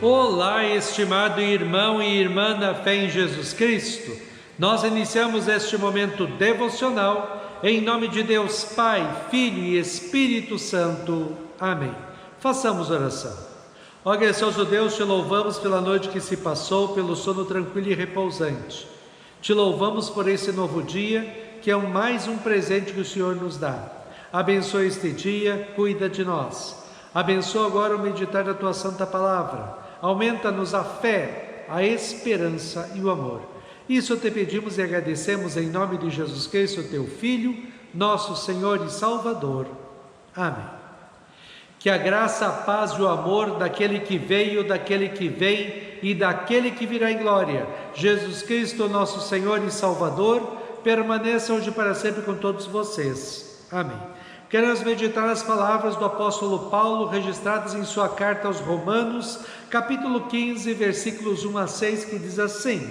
Olá, estimado irmão e irmã na fé em Jesus Cristo. Nós iniciamos este momento devocional em nome de Deus Pai, Filho e Espírito Santo. Amém. Façamos oração. Ó gracioso Deus, te louvamos pela noite que se passou, pelo sono tranquilo e repousante. Te louvamos por esse novo dia, que é mais um presente que o Senhor nos dá. Abençoa este dia, cuida de nós. Abençoa agora o meditar da Tua Santa Palavra. Aumenta-nos a fé, a esperança e o amor. Isso te pedimos e agradecemos em nome de Jesus Cristo, Teu Filho, nosso Senhor e Salvador. Amém. Que a graça, a paz e o amor daquele que veio, daquele que vem e daquele que virá em glória, Jesus Cristo, nosso Senhor e Salvador, permaneça hoje para sempre com todos vocês. Amém. Queremos meditar as palavras do apóstolo Paulo, registradas em sua carta aos Romanos, capítulo 15, versículos 1 a 6, que diz assim: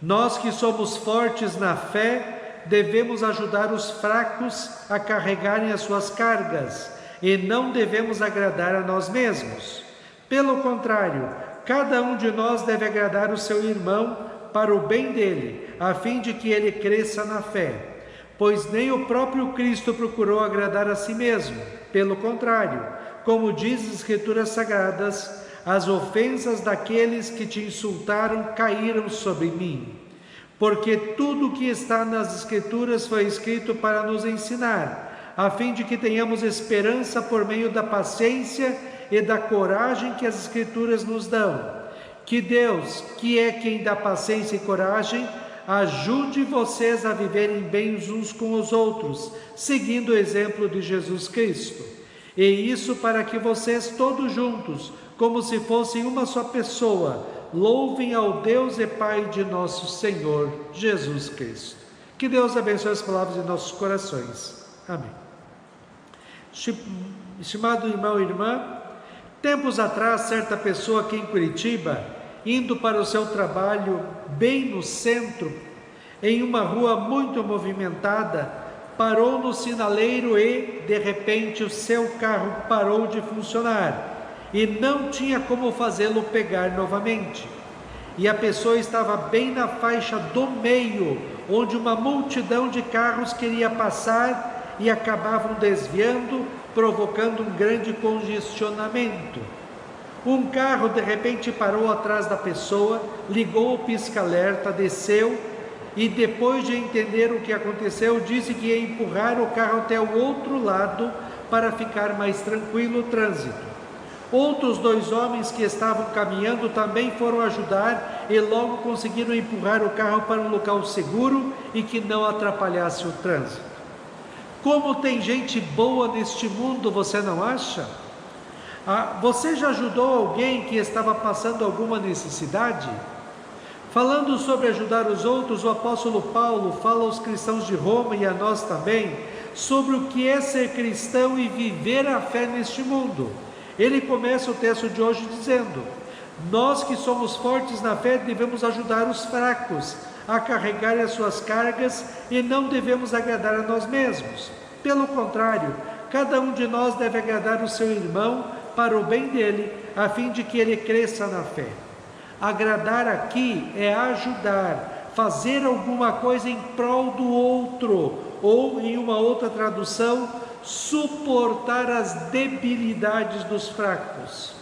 Nós que somos fortes na fé, devemos ajudar os fracos a carregarem as suas cargas, e não devemos agradar a nós mesmos. Pelo contrário, cada um de nós deve agradar o seu irmão para o bem dele, a fim de que ele cresça na fé. Pois nem o próprio Cristo procurou agradar a si mesmo. Pelo contrário, como diz as Escrituras Sagradas, as ofensas daqueles que te insultaram caíram sobre mim. Porque tudo o que está nas Escrituras foi escrito para nos ensinar, a fim de que tenhamos esperança por meio da paciência e da coragem que as Escrituras nos dão. Que Deus, que é quem dá paciência e coragem, ajude vocês a viverem bem uns com os outros, seguindo o exemplo de Jesus Cristo. E isso para que vocês todos juntos, como se fossem uma só pessoa, louvem ao Deus e Pai de nosso Senhor Jesus Cristo. Que Deus abençoe as palavras de nossos corações. Amém. Estimado irmão e irmã, tempos atrás, certa pessoa aqui em Curitiba, indo para o seu trabalho bem no centro, em uma rua muito movimentada, parou no sinaleiro e, de repente, o seu carro parou de funcionar e não tinha como fazê-lo pegar novamente. E a pessoa estava bem na faixa do meio, onde uma multidão de carros queria passar e acabavam desviando, provocando um grande congestionamento. Um carro de repente parou atrás da pessoa, ligou o pisca-alerta, desceu e depois de entender o que aconteceu, disse que ia empurrar o carro até o outro lado para ficar mais tranquilo o trânsito. Outros dois homens que estavam caminhando também foram ajudar e logo conseguiram empurrar o carro para um local seguro e que não atrapalhasse o trânsito. Como tem gente boa neste mundo, você não acha? Você já ajudou alguém que estava passando alguma necessidade? Falando sobre ajudar os outros, o apóstolo Paulo fala aos cristãos de Roma e a nós também sobre o que é ser cristão e viver a fé neste mundo. Ele começa o texto de hoje dizendo: nós que somos fortes na fé devemos ajudar os fracos a carregar as suas cargas e não devemos agradar a nós mesmos. Pelo contrário, cada um de nós deve agradar o seu irmão para o bem dele, a fim de que ele cresça na fé. Agradar aqui é ajudar, fazer alguma coisa em prol do outro, ou em uma outra tradução, suportar as debilidades dos fracos.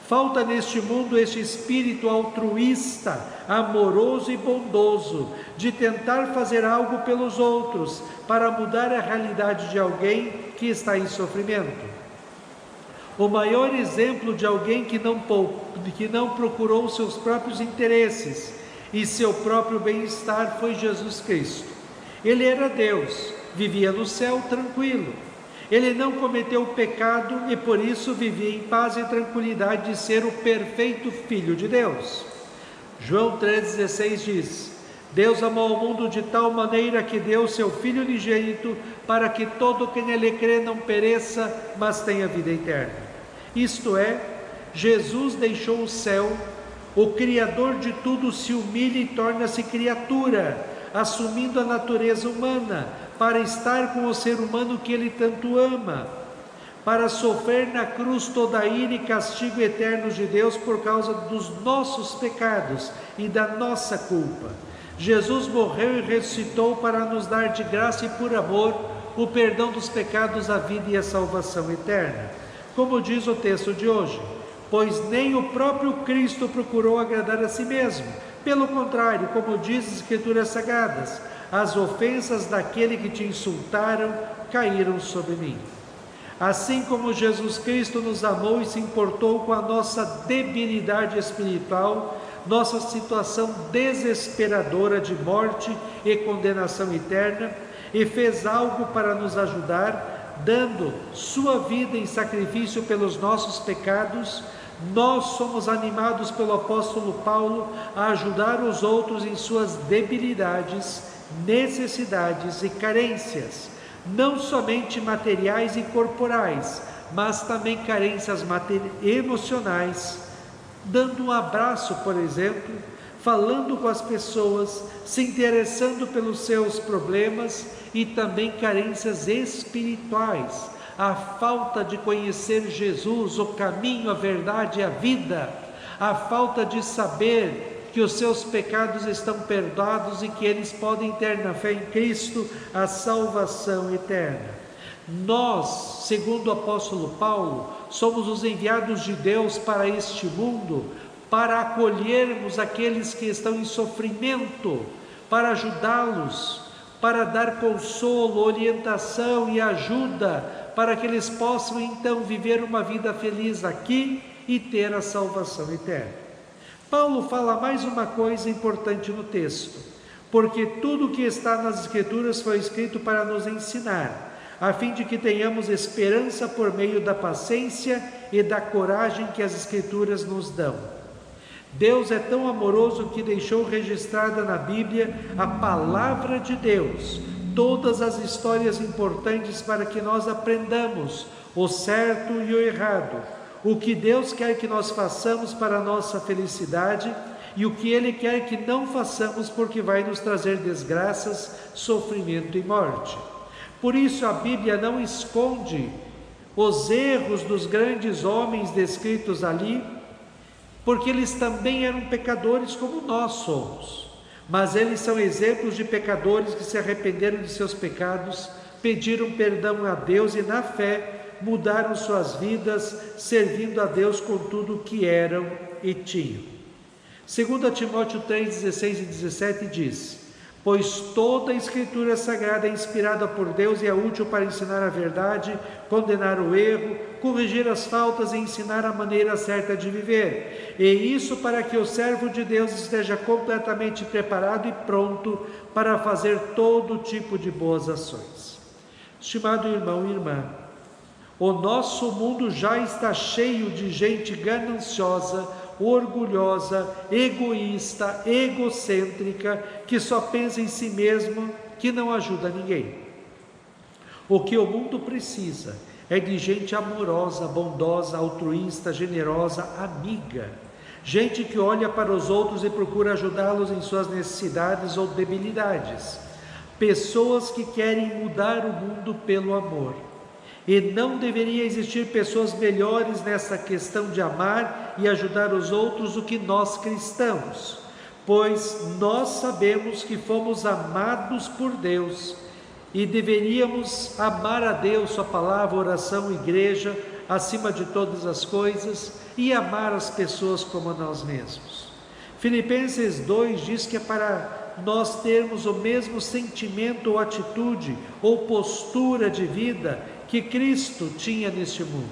Falta neste mundo este espírito altruísta, amoroso e bondoso, de tentar fazer algo pelos outros, para mudar a realidade de alguém que está em sofrimento. O maior exemplo de alguém que não procurou seus próprios interesses e seu próprio bem-estar foi Jesus Cristo. Ele era Deus, vivia no céu tranquilo. Ele não cometeu pecado e por isso vivia em paz e tranquilidade de ser o perfeito Filho de Deus. João 3,16 diz: Deus amou o mundo de tal maneira que deu seu Filho unigênito para que todo que nele crê não pereça, mas tenha vida eterna. Isto é, Jesus deixou o céu, o Criador de tudo se humilha e torna-se criatura, assumindo a natureza humana, para estar com o ser humano que ele tanto ama. para sofrer na cruz toda a ira e castigo eterno de Deus por causa dos nossos pecados e da nossa culpa. Jesus morreu e ressuscitou para nos dar de graça e por amor o perdão dos pecados, a vida e a salvação eterna. Como diz o texto de hoje, pois nem o próprio Cristo procurou agradar a si mesmo. Pelo contrário, como diz as Escrituras Sagradas, as ofensas daquele que te insultaram caíram sobre mim. Assim como Jesus Cristo nos amou e se importou com a nossa debilidade espiritual, nossa situação desesperadora de morte e condenação eterna, e fez algo para nos ajudar, dando sua vida em sacrifício pelos nossos pecados, nós somos animados pelo apóstolo Paulo a ajudar os outros em suas debilidades, necessidades e carências, não somente materiais e corporais, mas também carências emocionais, dando um abraço, por exemplo, falando com as pessoas, se interessando pelos seus problemas, e também carências espirituais, a falta de conhecer Jesus, o caminho, a verdade e a vida, a falta de saber que os seus pecados estão perdoados e que eles podem ter na fé em Cristo a salvação eterna. Nós, segundo o apóstolo Paulo, somos os enviados de Deus para este mundo, para acolhermos aqueles que estão em sofrimento, para ajudá-los, para dar consolo, orientação e ajuda, para que eles possam então viver uma vida feliz aqui e ter a salvação eterna. Paulo fala mais uma coisa importante no texto, porque tudo o que está nas Escrituras foi escrito para nos ensinar, a fim de que tenhamos esperança por meio da paciência e da coragem que as Escrituras nos dão. Deus é tão amoroso que deixou registrada na Bíblia a palavra de Deus, todas as histórias importantes para que nós aprendamos o certo e o errado, o que Deus quer que nós façamos para a nossa felicidade e o que Ele quer que não façamos porque vai nos trazer desgraças, sofrimento e morte. Por isso a Bíblia não esconde os erros dos grandes homens descritos ali, porque eles também eram pecadores como nós somos, mas eles são exemplos de pecadores que se arrependeram de seus pecados, pediram perdão a Deus e na fé mudaram suas vidas, servindo a Deus com tudo o que eram e tinham. 2 Timóteo 3, 16 e 17 diz: pois toda a Escritura Sagrada é inspirada por Deus e é útil para ensinar a verdade, condenar o erro, corrigir as faltas e ensinar a maneira certa de viver. E isso para que o servo de Deus esteja completamente preparado e pronto para fazer todo tipo de boas ações. Estimado irmão e irmã, o nosso mundo já está cheio de gente gananciosa, orgulhosa, egoísta, egocêntrica, que só pensa em si mesmo, que não ajuda ninguém. O que o mundo precisa é de gente amorosa, bondosa, altruísta, generosa, amiga. Gente que olha para os outros e procura ajudá-los em suas necessidades ou debilidades. Pessoas que querem mudar o mundo pelo amor. E não deveria existir pessoas melhores nessa questão de amar e ajudar os outros do que nós cristãos, pois nós sabemos que fomos amados por Deus e deveríamos amar a Deus, sua palavra, oração, igreja, acima de todas as coisas, e amar as pessoas como a nós mesmos. Filipenses 2 diz que é para nós termos o mesmo sentimento ou atitude ou postura de vida que Cristo tinha neste mundo.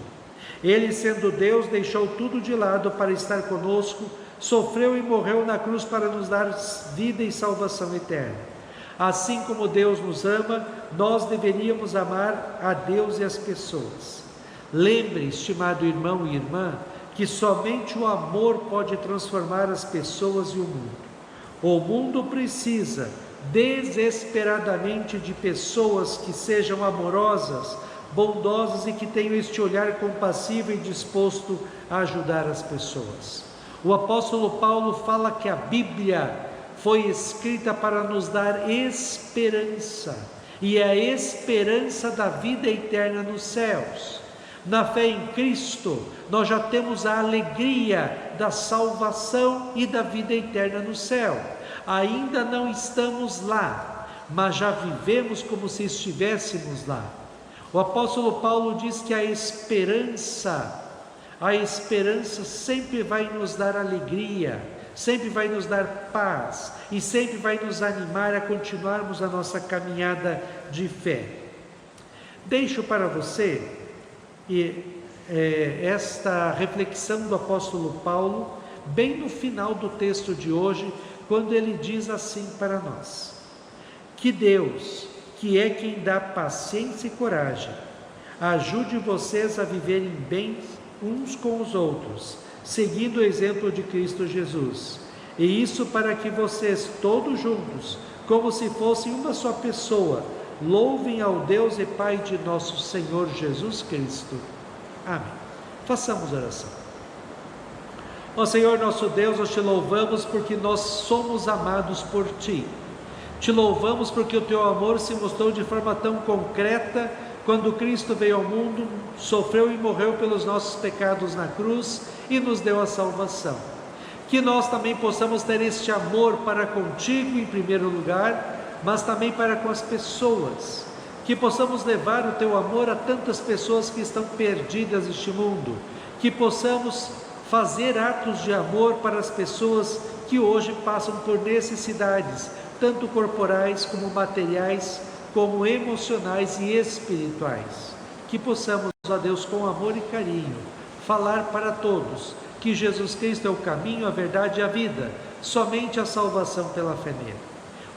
Ele, sendo Deus, deixou tudo de lado para estar conosco, sofreu e morreu na cruz para nos dar vida e salvação eterna. Assim como Deus nos ama, nós deveríamos amar a Deus e as pessoas. Lembre, estimado irmão e irmã, que somente o amor pode transformar as pessoas e o mundo. O mundo precisa desesperadamente de pessoas que sejam amorosas, bondosas e que tenham este olhar compassivo e disposto a ajudar as pessoas. O apóstolo Paulo fala que a Bíblia foi escrita para nos dar esperança, e é a esperança da vida eterna nos céus. Na fé em Cristo, nós já temos a alegria da salvação e da vida eterna no céu. Ainda não estamos lá, mas já vivemos como se estivéssemos lá. O apóstolo Paulo diz que a esperança sempre vai nos dar alegria, sempre vai nos dar paz e sempre vai nos animar a continuarmos a nossa caminhada de fé. Deixo para você esta reflexão do apóstolo Paulo, bem no final do texto de hoje, quando ele diz assim para nós: que Deus, que é quem dá paciência e coragem, ajude vocês a viverem bem uns com os outros, seguindo o exemplo de Cristo Jesus. E isso para que vocês todos juntos, como se fossem uma só pessoa, louvem ao Deus e Pai de nosso Senhor Jesus Cristo. Amém. Façamos oração. Ó Senhor nosso Deus, nós te louvamos porque nós somos amados por Ti. Te louvamos porque o Teu amor se mostrou de forma tão concreta quando Cristo veio ao mundo, sofreu e morreu pelos nossos pecados na cruz e nos deu a salvação. Que nós também possamos ter este amor para contigo em primeiro lugar, mas também para com as pessoas. Que possamos levar o Teu amor a tantas pessoas que estão perdidas neste mundo. Que possamos fazer atos de amor para as pessoas que hoje passam por necessidades, tanto corporais como materiais, como emocionais e espirituais. Que possamos, ó Deus, com amor e carinho, falar para todos que Jesus Cristo é o caminho, a verdade e a vida, somente a salvação pela fé nele.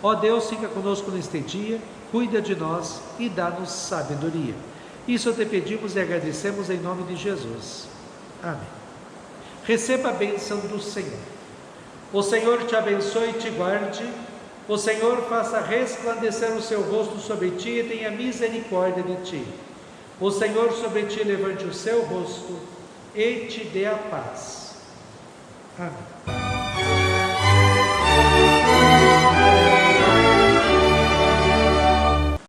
Ó Deus, fica conosco neste dia, cuida de nós e dá-nos sabedoria. Isso te pedimos e agradecemos em nome de Jesus. Amém. Receba a bênção do Senhor. O Senhor te abençoe e te guarde. O Senhor faça resplandecer o seu rosto sobre ti e tenha misericórdia de ti. O Senhor sobre ti levante o seu rosto e te dê a paz. Amém.